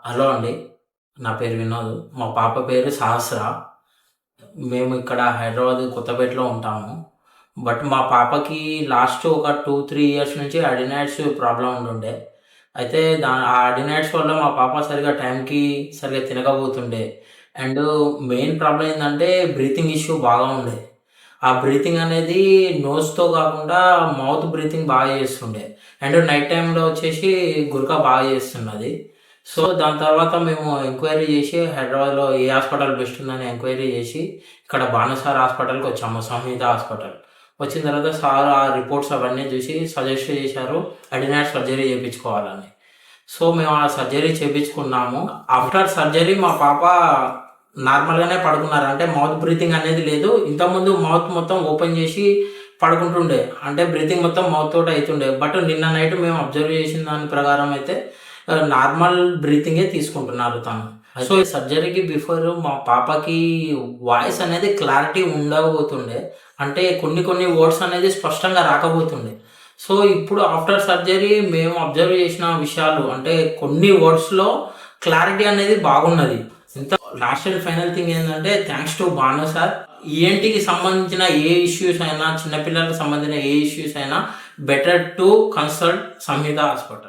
Hello అండి. నా పేరు వినోద్. మా పాప పేరు సహస్ర. మేము ఇక్కడ హైదరాబాద్ కొత్తపేటలో ఉంటాము. బట్ మా పాపకి లాస్ట్ ఒక 2, 3 ఇయర్స్ నుంచి అడినాయిడ్స్ ప్రాబ్లమ్ ఉండుండే. అయితే ఆ అడినాయిడ్స్ వల్ల మా పాప సరిగ్గా తినకపోతుండే. అండ్ మెయిన్ ప్రాబ్లమ్ ఏందంటే బ్రీతింగ్ ఇష్యూ బాగా ఉండే. ఆ బ్రీతింగ్ అనేది నోస్‌తో కాకుండా మౌత్ బ్రీతింగ్ బాగా చేస్తుండే. అండ్ నైట్ టైమ్‌లో వచ్చేసి గురక బాగా చేస్తున్నది. సో, దాని తర్వాత మేము ఎంక్వైరీ చేసి హైదరాబాద్‌లో ఏ హాస్పిటల్ బెస్ట్ ఉందని ఎంక్వైరీ చేసి ఇక్కడ బాణసార్ హాస్పిటల్‌కొచ్చాము. సంహిత హాస్పిటల్. వచ్చిన తర్వాత సార్ ఆ రిపోర్ట్స్ అవన్నీ చూసి సజెస్ట్ చేశారు అడినాయిడ్ సర్జరీ చేపించుకోవాలని. సో, మేము ఆ సర్జరీ చేపించుకున్నాము. ఆఫ్టర్ సర్జరీ మా పాప నార్మల్‌గానే పడుకున్నారు. అంటే మౌత్ బ్రీతింగ్ అనేది లేదు. ఇంతకుముందు మౌత్ మొత్తం ఓపెన్ చేసి పడుకుంటుండే. అంటే బ్రీతింగ్ మొత్తం మౌత్ తోటి అయితుండే. బట్ నిన్న నైట్ మేము అబ్జర్వ్ చేసిన దాని ప్రకారం అయితే నార్మల్ బ్రీతింగే తీసుకుంటున్నారు తను. సో, ఈ సర్జరీకి బిఫోర్ మా పాపకి వాయిస్ అనేది క్లారిటీ ఉండకపోతుండే. అంటే కొన్ని కొన్ని వర్డ్స్ అనేది స్పష్టంగా రాకపోతుండే. సో, ఇప్పుడు ఆఫ్టర్ సర్జరీ మేము అబ్జర్వ్ చేసిన విషయాలు అంటే కొన్ని వర్డ్స్‌లో క్లారిటీ అనేది బాగున్నది. లాస్ట్ అండ్ ఫైనల్ థింగ్ ఏందంటే థాంక్స్ టు భాను సార్. ఈఎన్‌టీకి సంబంధించిన ఏ ఇష్యూస్ అయినా, చిన్న పిల్లలకు సంబంధించిన ఏ ఇష్యూస్ అయినా better to consult Samhita hospital.